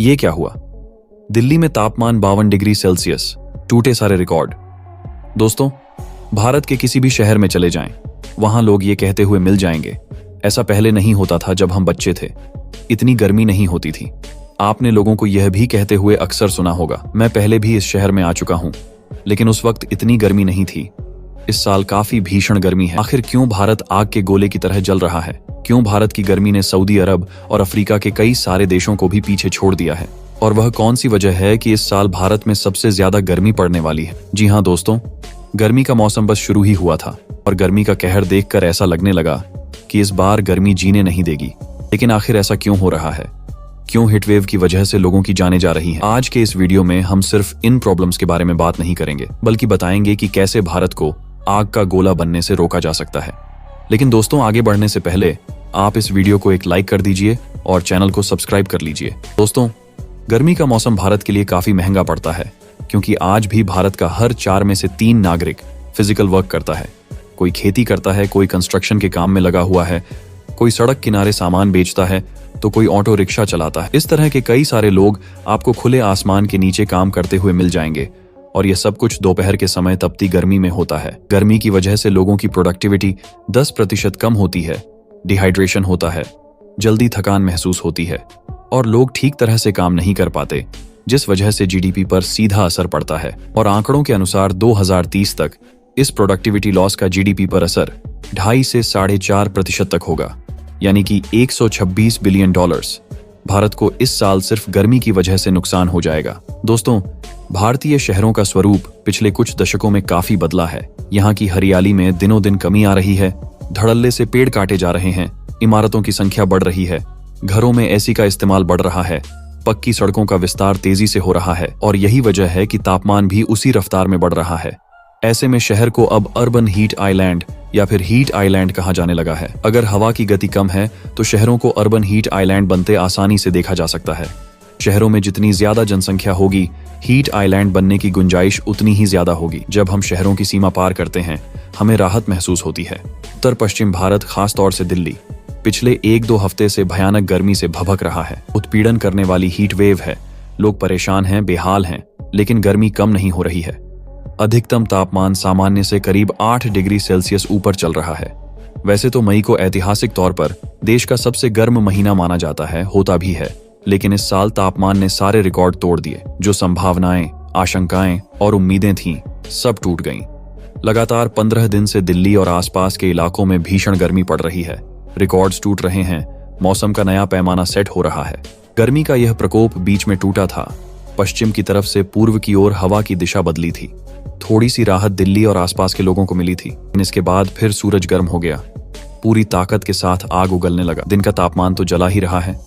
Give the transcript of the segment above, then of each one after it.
ये क्या हुआ? दिल्ली में तापमान 52 डिग्री सेल्सियस, टूटे सारे रिकॉर्ड। दोस्तों, भारत के किसी भी शहर में चले जाएं, वहां लोग ये कहते हुए मिल जाएंगे, ऐसा पहले नहीं होता था जब हम बच्चे थे, इतनी गर्मी नहीं होती थी। आपने लोगों को यह भी कहते हुए अक्सर सुना होगा, मैं पहले भी इस शहर में आ चुका हूं, लेकिन उस वक्त इतनी गर्मी नहीं थी। इस साल काफी भीषण गर्मी है। आखिर क्यों भारत आग के गोले की तरह जल रहा है? क्यों भारत की गर्मी ने सऊदी अरब और अफ्रीका के कई सारे देशों को भी पीछे छोड़ दिया है? और वह कौन सी वजह है कि इस साल भारत में सबसे ज्यादा गर्मी पड़ने वाली है? जी हाँ दोस्तों, गर्मी का मौसम बस शुरू ही हुआ था और गर्मी का कहर देखकर ऐसा लगने लगा कि इस बार गर्मी जीने नहीं देगी। लेकिन आखिर ऐसा क्यों हो रहा है? क्यों हीटवेव की वजह से लोगों की जानें जा रही हैं? आज के इस वीडियो में हम सिर्फ इन प्रॉब्लम्स के बारे में बात नहीं करेंगे, बल्कि बताएंगे कि कैसे भारत को आग का गोला बनने से रोका जा सकता है। लेकिन दोस्तों, आगे बढ़ने से पहले आप इस वीडियो को एक लाइक कर दीजिए और चैनल को सब्सक्राइब कर लीजिए। दोस्तों, गर्मी का मौसम भारत के लिए काफी महंगा पड़ता है, क्योंकि आज भी भारत का हर 4 में से 3 नागरिक फिजिकल वर्क करता है। कोई खेती करता है, कोई कंस्ट्रक्शन के काम में लगा हुआ है, कोई सड़क किनारे सामान बेचता है, तो कोई ऑटो रिक्शा चलाता है। इस तरह के कई सारे लोग आपको खुले आसमान के नीचे काम करते हुए मिल जाएंगे, और यह सब कुछ दोपहर के समय तपती गर्मी में होता है। गर्मी की वजह से लोगों की प्रोडक्टिविटी 10% कम होती है, डिहाइड्रेशन होता है, जल्दी थकान महसूस होती है और लोग ठीक तरह से काम नहीं कर पाते, जिस वजह से जीडीपी पर सीधा असर पड़ता है। और आंकड़ों के अनुसार 2030 तक इस प्रोडक्टिविटी लॉस का जीडीपी पर असर 2.5 से 4.5% तक होगा, यानी कि $126 बिलियन भारत को इस साल सिर्फ गर्मी की वजह से नुकसान हो जाएगा। दोस्तों, भारतीय शहरों का स्वरूप पिछले कुछ दशकों में काफी बदला है। यहाँ की हरियाली में दिनों दिन कमी आ रही है, धड़ल्ले से पेड़ काटे जा रहे हैं, इमारतों की संख्या बढ़ रही है, घरों में एसी का इस्तेमाल बढ़ रहा है, पक्की सड़कों का विस्तार तेजी से हो रहा है, और यही वजह है कि तापमान भी उसी रफ्तार में बढ़ रहा है। ऐसे में शहर को अब अर्बन हीट आइलैंड या फिर हीट आइलैंड कहा जाने लगा है। अगर हवा की गति कम है तो शहरों को अर्बन हीट आइलैंड बनते आसानी से देखा जा सकता है। शहरों में जितनी ज्यादा जनसंख्या होगी, हीट आइलैंड बनने की गुंजाइश उतनी ही ज्यादा होगी। जब हम शहरों की सीमा पार करते हैं, हमें राहत महसूस होती है। उत्तर पश्चिम भारत, खासतौर से दिल्ली, पिछले 1-2 हफ्ते से भयानक गर्मी से भभक रहा है। उत्पीड़न करने वाली हीट वेव है, लोग परेशान हैं, बेहाल हैं, लेकिन गर्मी कम नहीं हो रही है। अधिकतम तापमान सामान्य से करीब 8 डिग्री सेल्सियस ऊपर चल रहा है। वैसे तो मई को ऐतिहासिक तौर पर देश का सबसे गर्म महीना माना जाता है, होता भी है, लेकिन इस साल तापमान ने सारे रिकॉर्ड तोड़ दिए। जो संभावनाएं, आशंकाएं और उम्मीदें थीं, सब टूट गईं। लगातार 15 दिन से दिल्ली और आसपास के इलाकों में भीषण गर्मी पड़ रही है, रिकॉर्ड्स टूट रहे हैं, मौसम का नया पैमाना सेट हो रहा है। गर्मी का यह प्रकोप बीच में टूटा था। पश्चिम की तरफ से पूर्व की ओर हवा की दिशा बदली थी, थोड़ी सी राहत दिल्ली और आसपास के लोगों को मिली थी। इसके बाद फिर सूरज गर्म हो गया, पूरी ताकत के साथ आग उगलने लगा। दिन का तापमान तो जला ही रहा है,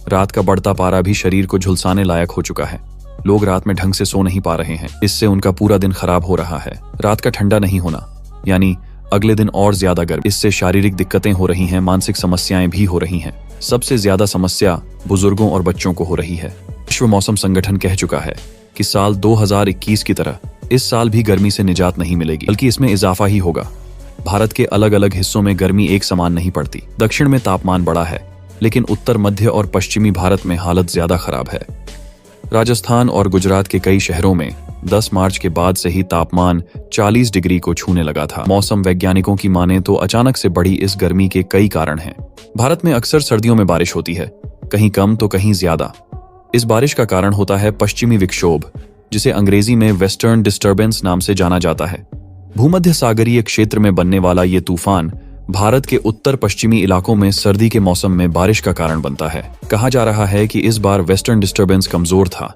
रात का बढ़ता पारा भी शरीर को झुलसाने लायक हो चुका है। लोग रात में ढंग से सो नहीं पा रहे हैं, इससे उनका पूरा दिन खराब हो रहा है। रात का ठंडा नहीं होना, यानी अगले दिन और ज्यादा गर्म, इससे शारीरिक दिक्कतें हो रही हैं, मानसिक समस्याएं भी हो रही हैं। सबसे ज्यादा समस्या बुजुर्गों और बच्चों को हो रही है। विश्व मौसम संगठन कह चुका है कि साल 2021 की तरह इस साल भी गर्मी से निजात नहीं मिलेगी, बल्कि इसमें इजाफा ही होगा। भारत के अलग अलग हिस्सों में गर्मी एक समान नहीं पड़ती। दक्षिण में तापमान बढ़ा है, लेकिन उत्तर, मध्य और पश्चिमी भारत में हालत ज्यादा खराब है। राजस्थान और गुजरात के कई शहरों में 10 मार्च के बाद से ही तापमान 40 डिग्री को छूने लगा था। मौसम वैज्ञानिकों की माने तो अचानक से बढ़ी इस गर्मी के कई कारण हैं। भारत में अक्सर सर्दियों में बारिश होती है, कहीं कम तो कहीं ज्यादा। इस बारिश का कारण होता है पश्चिमी विक्षोभ, जिसे अंग्रेजी में वेस्टर्न डिस्टर्बेंस नाम से जाना जाता है। भूमध्य सागरीय क्षेत्र में बनने वाला ये तूफान भारत के उत्तर पश्चिमी इलाकों में सर्दी के मौसम में बारिश का कारण बनता है। कहा जा रहा है कि इस बार वेस्टर्न डिस्टर्बेंस कमजोर था,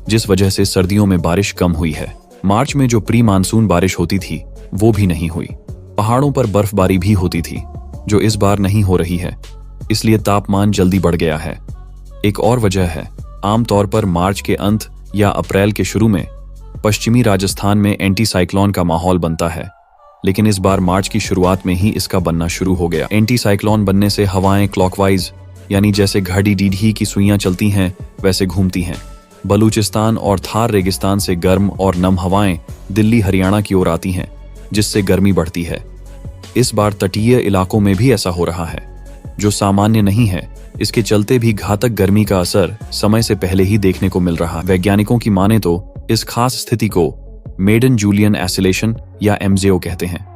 जिस वजह से सर्दियों में बारिश कम हुई है। मार्च में जो प्री मानसून बारिश होती थी, वो भी नहीं हुई। पहाड़ों पर बर्फबारी भी होती थी, जो इस बार नहीं हो रही है, इसलिए तापमान जल्दी बढ़ गया है। एक और वजह है, आमतौर पर मार्च के अंत या अप्रैल के शुरू में पश्चिमी राजस्थान में एंटी साइक्लोन का माहौल बनता है, लेकिन इस बार मार्च की शुरुआत में ही इसका बनना शुरू हो गया। एंटी साइक्लोन बनने से हवाएं क्लॉकवाइज, यानी जैसे घड़ी डीढ़ी की सुइयां चलती हैं, वैसे घूमती हैं। बलूचिस्तान और थार रेगिस्तान से गर्म और नम हवाएं दिल्ली, हरियाणा की ओर आती हैं, जिससे गर्मी बढ़ती है। इस बार तटीय इलाकों में भी ऐसा हो रहा है। जो सामान्य नहीं है। इसके चलते भी घातक गर्मी का असर समय से पहले ही देखने को मिल रहा। वैज्ञानिकों की माने तो इस खास स्थिति को मेडन जूलियन एसिलेशन या एमजेओ कहते हैं।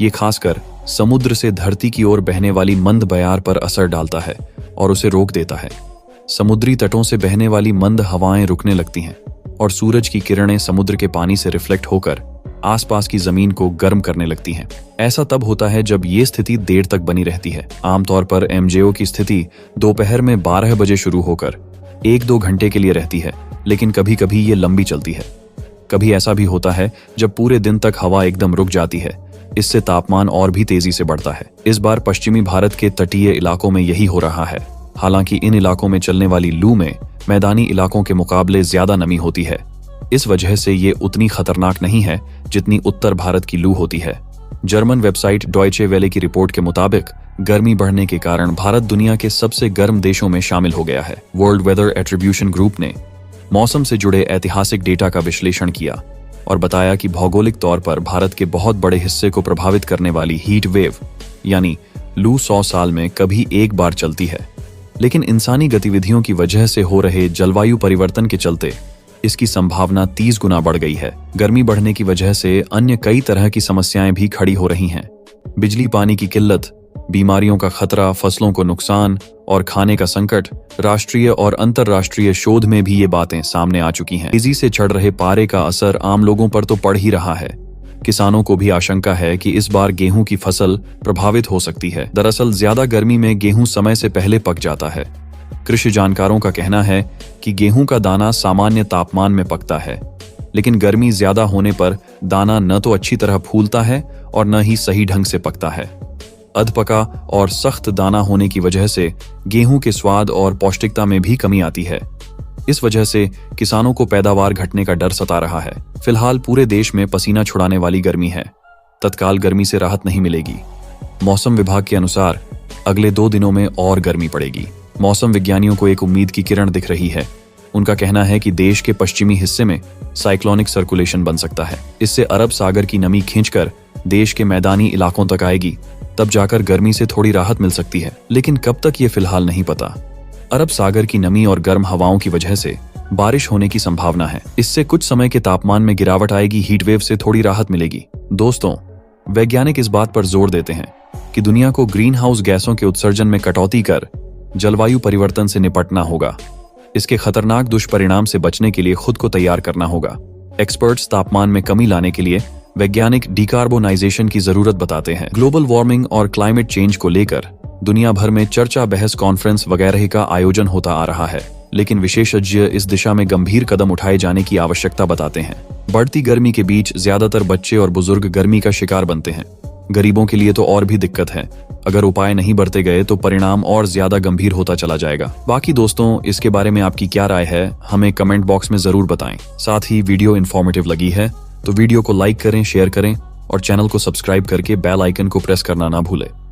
ये खासकर समुद्र से धरती की ओर बहने वाली मंद बयार पर असर डालता है और उसे रोक देता है। समुद्री तटों से बहने वाली मंद हवाएं रुकने लगती हैं और सूरज की किरणें समुद्र के पानी से रिफ्लेक्ट होकर आसपास की जमीन को गर्म करने लगती हैं। ऐसा तब होता है जब ये स्थिति देर तक बनी रहती है। आमतौर पर एमजेओ की स्थिति दोपहर में 12 बजे शुरू होकर 1-2 घंटे के लिए रहती है, लेकिन कभी कभी ये लंबी चलती है। कभी ऐसा भी होता है जब पूरे दिन तक हवा एकदम रुक जाती है। इससे तापमान और भी तेजी से बढ़ता है। इस बार पश्चिमी भारत के तटीय इलाकों में यही हो रहा है। हालांकि इन इलाकों में चलने वाली लू में मैदानी इलाकों के मुकाबले ज्यादा नमी होती है। इस वजह से ये उतनी खतरनाक नहीं है जितनी उत्तर भारत की लू होती है। जर्मन वेबसाइट डॉयचे वेले की रिपोर्ट के मुताबिक गर्मी बढ़ने के कारण भारत दुनिया के सबसे गर्म देशों में शामिल हो गया है। वर्ल्ड वेदर एट्रीब्यूशन ग्रुप ने मौसम से जुड़े ऐतिहासिक डेटा का विश्लेषण किया और बताया कि भौगोलिक तौर पर भारत के बहुत बड़े हिस्से को प्रभावित करने वाली हीट वेव यानी लू 100 साल में कभी एक बार चलती है। लेकिन इंसानी गतिविधियों की वजह से हो रहे जलवायु परिवर्तन के चलते इसकी संभावना 30 गुना बढ़ गई है। गर्मी बढ़ने की वजह से अन्य कई तरह की समस्याएं भी खड़ी हो रही हैं। बिजली पानी की किल्लत, बीमारियों का खतरा, फसलों को नुकसान और खाने का संकट। राष्ट्रीय और अंतर्राष्ट्रीय शोध में भी ये बातें सामने आ चुकी हैं। तेजी से चढ़ रहे पारे का असर आम लोगों पर तो पड़ ही रहा है। किसानों को भी आशंका है कि इस बार गेहूं की फसल प्रभावित हो सकती है। दरअसल ज्यादा गर्मी में गेहूं समय से पहले पक जाता है। कृषि जानकारों का कहना है कि गेहूं का दाना सामान्य तापमान में पकता है, लेकिन गर्मी ज्यादा होने पर दाना न तो अच्छी तरह फूलता है और न ही सही ढंग से पकता है। अधपका और सख्त दाना होने की वजह से गेहूं के स्वाद और पौष्टिकता में भी कमी आती है। इस वजह से किसानों को पैदावार घटने का डर सता रहा है। फिलहाल पूरे देश में पसीना छुड़ाने वाली गर्मी है। तत्काल गर्मी से राहत नहीं मिलेगी। मौसम विभाग के अनुसार अगले 2 दिनों में और गर्मी पड़ेगी। मौसम विज्ञानियों को एक उम्मीद की किरण दिख रही है। उनका कहना है कि देश के पश्चिमी हिस्से में साइक्लोनिक सर्कुलेशन बन सकता है। इससे अरब सागर की नमी खींचकर देश के मैदानी इलाकों तक आएगी। तब जाकर गर्मी से थोड़ी राहत मिल सकती है, लेकिन कब तक ये फिलहाल नहीं पता। अरब सागर की नमी और गर्म हवाओं की वजह से बारिश होने की संभावना है। इससे कुछ समय के तापमान में गिरावट आएगी। हीटवेव से थोड़ी राहत मिलेगी। दोस्तों, वैज्ञानिक इस बात पर जोर देते हैं कि दुनिया को ग्रीन हाउस गैसों के उत्सर्जन में कटौती कर जलवायु परिवर्तन से निपटना होगा। इसके खतरनाक दुष्परिणाम से बचने के लिए खुद को तैयार करना होगा। एक्सपर्ट्स तापमान में कमी लाने के लिए वैज्ञानिक डिकार्बोनाइजेशन की जरूरत बताते हैं। ग्लोबल वार्मिंग और क्लाइमेट चेंज को लेकर दुनिया भर में चर्चा, बहस, कॉन्फ्रेंस वगैरह का आयोजन होता आ रहा है, लेकिन विशेषज्ञ इस दिशा में गंभीर कदम उठाए जाने की आवश्यकता बताते हैं। बढ़ती गर्मी के बीच ज्यादातर बच्चे और बुजुर्ग गर्मी का शिकार बनते हैं। गरीबों के लिए तो और भी दिक्कत है। अगर उपाय नहीं बरते गए तो परिणाम और ज्यादा गंभीर होता चला जाएगा। बाकी दोस्तों, इसके बारे में आपकी क्या राय है, हमें कमेंट बॉक्स में जरूर बताएं। साथ ही वीडियो इन्फॉर्मेटिव लगी है तो वीडियो को लाइक करें, शेयर करें और चैनल को सब्सक्राइब करके बेल आइकन को प्रेस करना ना भूलें।